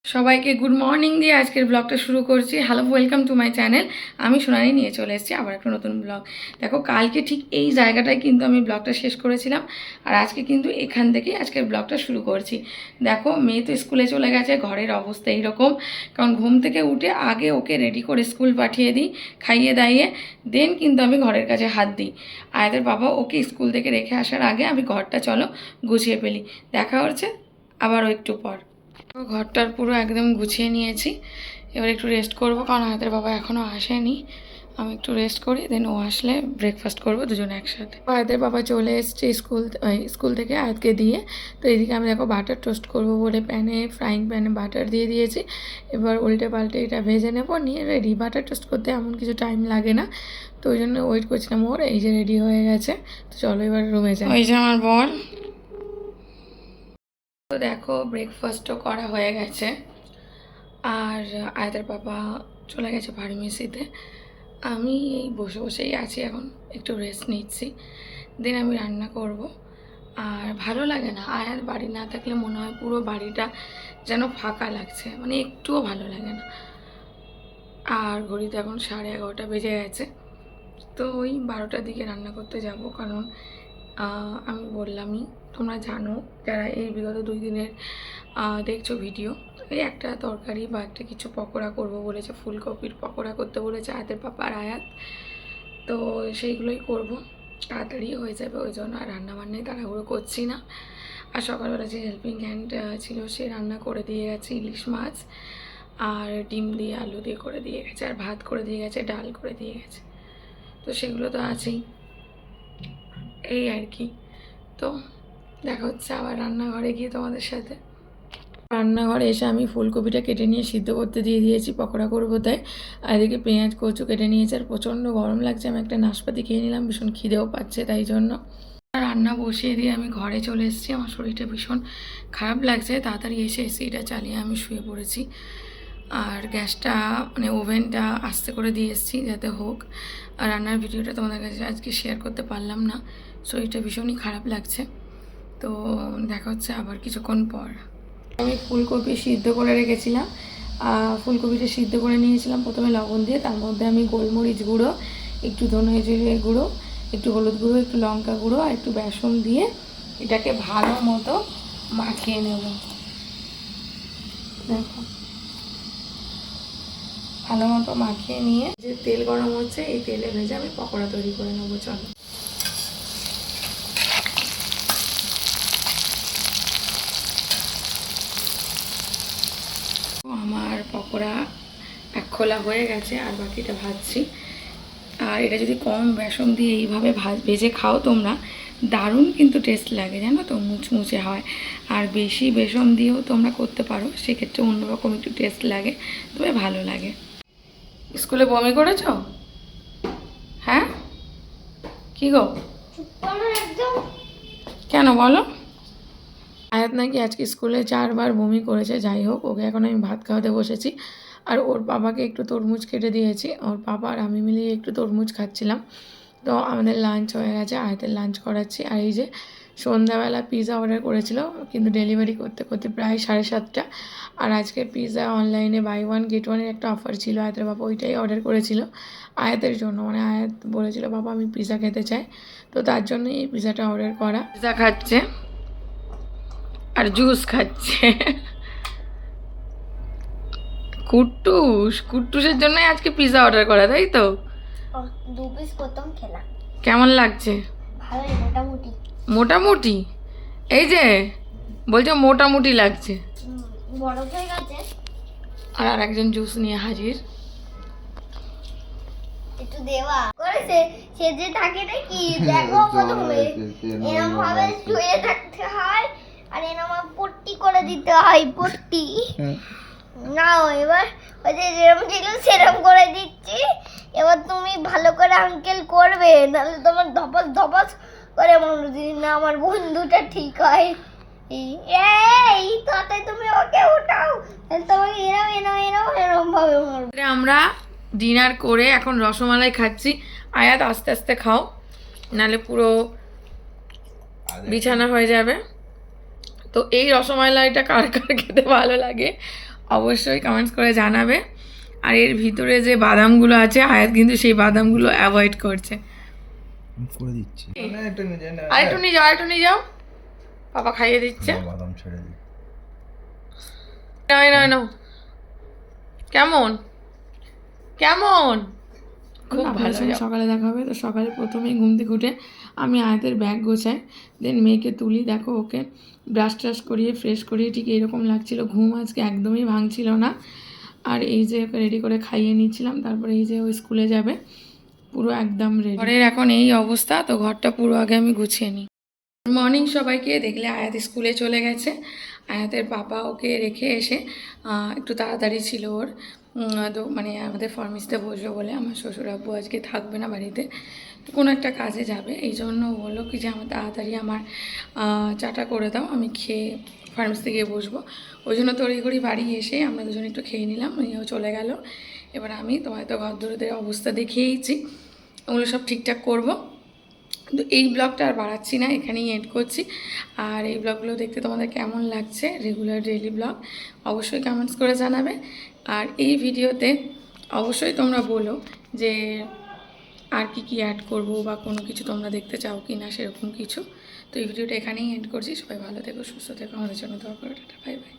সবাইকে good morning দিয়ে আজকের ব্লগটা শুরু করছি। Hello, welcome to my channel. আমি সোনালি নিয়ে চলে এসেছি আবার একটা নতুন ব্লগ। দেখো, কালকে ঠিক এই জায়গাটায় কিন্তু আমি ব্লগটা শেষ করেছিলাম, আর আজকে কিন্তু এখান থেকেই আজকের ব্লগটা শুরু করছি। দেখো, মেয়ে তো স্কুলে চলে গেছে, ঘরের অবস্থা এইরকম, কারণ ঘুম থেকে উঠে আগে ওকে রেডি করে স্কুল পাঠিয়ে দিই, খাইয়ে দাইয়ে দেন কিন্তু আমি ঘরের কাছে হাত দিই। আর এদের বাবা ওকে স্কুল থেকে রেখে আসার আগে আমি ঘরটা চলো গুছিয়ে ফেলি। দেখা হচ্ছে আবারও একটু পর। ঘরটার পুরো একদম গুছিয়ে নিয়েছি। এবার একটু রেস্ট করব, কারণ আমাদের বাবা এখনও আসেনি। আমি একটু রেস্ট করি, দেন ও আসলে ব্রেকফাস্ট করবো দুজনে একসাথে। আয়াতের বাবা চলে এসছে স্কুল থেকে আয়াতকে দিয়ে। তো এদিকে আমি দেখো বাটার টোস্ট করবো বলে ফ্রাইং প্যানে বাটার দিয়ে দিয়েছি। এবার উল্টে পাল্টে এটা ভেজে নেবো, নিয়ে রেডি। বাটার টোস্ট করতে এমন কিছু টাইম লাগে না, তো ওই জন্য ওয়েট করছিলাম ওর। এই যে রেডি হয়ে গেছে, তো চলো এবার রুমে যাই। ওই যে আমার বল। তো দেখো, ব্রেকফাস্টও করা হয়ে গেছে, আর আয়াতের বাবা চলে গেছে ফার্মেসিতে। আমি এই বসে বসেই আছি, এখন একটু রেস্ট নিচ্ছি, দেন আমি রান্না করব। আর ভালো লাগে না, আয়াত বাড়ি না থাকলে মনে হয় পুরো বাড়িটা যেন ফাঁকা লাগছে, মানে একটুও ভালো লাগে না। আর ঘড়িতে এখন 11:30 বেজে গেছে, তো ওই 12টার দিকে রান্না করতে যাব। কারণ আমি বললামই, তোমরা জানো যারা এই বিগত 2 দিনের দেখছো ভিডিও, এই একটা তরকারি বা একটা কিছু পকোড়া করব বলেছে, ফুলকপির পকোড়া করতে বলেছে আয়াতের পাপা আর আয়াত। তো সেইগুলোই করব, তাড়াতাড়ি হয়ে যাবে, ওই জন্য আর রান্নাবান্নায় তাড়াহুড়ো করছি না। আর সকালবেলা যে হেল্পিং হ্যান্ড ছিল সে রান্না করে দিয়ে গেছে ইলিশ মাছ, আর ডিম দিয়ে আলু দিয়ে করে দিয়ে গেছে, আর ভাত করে দিয়ে গেছে, ডাল করে দিয়ে গেছে। তো সেগুলো তো আছেই, এই আর কি। তো দেখা হচ্ছে আবার রান্নাঘরে গিয়ে তোমাদের সাথে। রান্নাঘরে এসে আমি ফুলকপিটা কেটে নিয়ে সিদ্ধ করতে দিয়ে দিয়েছি, পকোড়া করবো তাই। আর এদিকে পেঁয়াজ কচু কেটে নিয়েছি, আর প্রচণ্ড গরম লাগছে, আমি একটা নাশপাতি খেয়ে নিলাম, ভীষণ খিদেও পাচ্ছে, তাই জন্য রান্না বসিয়ে দিয়ে আমি ঘরে চলে এসেছি। আমার শরীরটা ভীষণ খারাপ লাগছে, তাড়াতাড়ি এসে এসিটা চালিয়ে আমি শুয়ে পড়েছি। আর গ্যাসটা মানে ওভেনটা আস্তে করে দিয়ে এসেছি যাতে হোক। আর রান্নার ভিডিওটা তোমাদের কাছে আজকে শেয়ার করতে পারলাম না, শরীরটা ভীষণই খারাপ লাগছে। তো দেখা হচ্ছে আবার কিছুক্ষণ পর। আমি ফুলকপি সিদ্ধ করে রেখেছিলাম, ফুলকপিটা সিদ্ধ করে নিয়েছিলাম প্রথমে লবণ দিয়ে, তার মধ্যে আমি গোলমরিচ গুঁড়ো, একটু ধনে জিরে গুঁড়ো, একটু হলুদ গুঁড়ো, একটু লঙ্কা গুঁড়ো আর একটু বেসন দিয়ে এটাকে ভালো মতো মাখিয়ে নেব। দেখো, ভালো মতো মাখিয়ে নিয়ে যে তেল গরম হচ্ছে, এই তেলে ভেজে আমি পকোড়া তৈরি করে নেবো। চলো, আমার পকোড়া এক খোলা হয়ে গেছে, আর বাকিটা ভাজছি। আর এটা যদি কম বেসন দিয়ে এইভাবে ভেজে খাও তোমরা, দারুণ কিন্তু টেস্ট লাগে, জানো তো, মুচমুচে হয়। আর বেশি বেসন দিয়েও তোমরা করতে পারো, সেক্ষেত্রে অন্যরকম একটু টেস্ট লাগে, তবে ভালো লাগে। স্কুলে বমি করেছ? হ্যাঁ, কি গো, কেন বলো? আয়াত নাকি আজকে স্কুলে 4বার বমি করেছে। যাই হোক, ওকে এখন আমি ভাত খাওয়াতে বসেছি, আর ওর বাবাকে একটু তরমুজ কেটে দিয়েছি। ওর বাবা আর আমি মিলিয়ে একটু তরমুজ খাচ্ছিলাম। তো আমাদের লাঞ্চ হয়ে গেছে, আয়াতের লাঞ্চ করাচ্ছি। আর এই যে সন্ধ্যাবেলা পিৎজা অর্ডার করেছিল, কিন্তু ডেলিভারি করতে করতে প্রায় 7:30। আর আজকে পিৎজা অনলাইনে বাই 1 গেট 1-এর একটা অফার ছিল, আয়াতের বাবা ওইটাই অর্ডার করেছিল আয়াতের জন্য। মানে আয়াত বলেছিল, বাবা আমি পিৎজা খেতে চাই, তো তার জন্যই এই পিৎজাটা অর্ডার করা। পিৎজা খাচ্ছে আর জুস খাচ্ছে। কুট্টুসের জন্য আজকে পিৎজা অর্ডার করা, তাই তো? 2 পিস প্রথম খেলাম। কেমন লাগছে? ভালোই, মোটামুটি। মোটামুটি? এই যে বলছে মোটামুটি লাগছে। বড় হয়ে গেছে। আর আরেকজন জুস নিয়ে হাজির। একটু দেওয়া করেছে, সে যে থাকে নাকি দেখো, প্রথমে এরকম ভাবে শুয়ে থাকতে হয়, আর এরকম পট্টি করে দিতে হয়, পট্টি। নাও এবার ওই যে যেরকম ছিল সেরকম করে দিচ্ছি। এবার তুমি ভালো করে আঙ্কেল করবে, নাহলে তোমার ধপাস ধপাস করে মনে দিন না আমার বন্ধুটা ঠিক হয়। এই তাতে তুমি ওকে উঠাও, তোমাকে এরম এরম এরম এরম ভাবে মারবে। আমরা ডিনার করে এখন রসমালাই খাচ্ছি। আয়াত আস্তে আস্তে খাও, নালে পুরো বিছানা হয়ে যাবে। তো এই রসমালাইটা কার কার খেতে ভালো লাগে অবশ্যই কমেন্টস করে জানাবে। আর এর ভিতরে যে বাদামগুলো আছে আয়াত কিন্তু সেই বাদামগুলো অ্যাভয়েড করছে। করে দিচ্ছি আরেকটু নিয়ে যাও, আরেকটু নিয়ে যাও, পাপা খাইয়ে দিচ্ছে। বাদাম ছেড়ে দিই। নয় নয় নাও। কেমন কেমন? খুব ভালো। সকালে দেখা হবে। তো সকালে প্রথমেই ঘুম থেকে উঠে আমি আয়াতের ব্যাগ গোছাই, দেন মেয়েকে তুলি। দেখো ওকে ব্রাশ ট্রাশ করিয়ে ফ্রেশ করিয়ে ঠিক এরকম লাগছিল, ঘুম আজকে একদমই ভাঙছিল না। আর এই যে ওকে রেডি করে খাইয়ে নিচ্ছিলাম, তারপরে এই যে ও স্কুলে যাবে, পুরো একদম রেডি। ঘরের এখন এই অবস্থা, তো ঘরটা পুরো আগে আমি গুছিয়ে নিই। মর্নিং সবাইকে। দেখলে আয়াত স্কুলে চলে গেছে। আয়াতের পাপা ওকে রেখে এসে একটু তাড়াতাড়ি ছিল ওর, তো মানে আমাদের ফার্মেসিতে বসবে বলে, আমার শ্বশুর আব্বু আজকে থাকবে না বাড়িতে, তো কোনো একটা কাজে যাবে। এই জন্য বললো কি যে আমার তাড়াতাড়ি আমার চাটা করে দাও, আমি খেয়ে ফার্মেসিতে গিয়ে বসবো। ওই জন্য তড়িঘড়ি বাড়ি এসে আমরা দুজনে একটু খেয়ে নিলাম, নিয়েও চলে গেল। এবার আমি তোমার তো ঘর দৌড়দের অবস্থা দেখিয়েইছি, ওগুলো সব ঠিকঠাক করবো। তো এই ব্লগটা আর বাড়াচ্ছি না, এখানেই এন্ড করছি। আর এই ব্লগগুলো দেখতে তোমাদের কেমন লাগছে, রেগুলার ডেইলি ব্লগ, অবশ্যই কমেন্টস করে জানাবে। আর এই ভিডিওতে অবশ্যই তোমরা বলো যে আর কি কি অ্যাড করবো বা কোনো কিছু তোমরা দেখতে চাও কি না, সেরকম কিছু। তো এই ভিডিওটা এখানেই এন্ড করছি। সবাই ভালো থেকো, সুস্থ থেকো, আমাদের জন্য দোয়া করো। Tata, bye bye.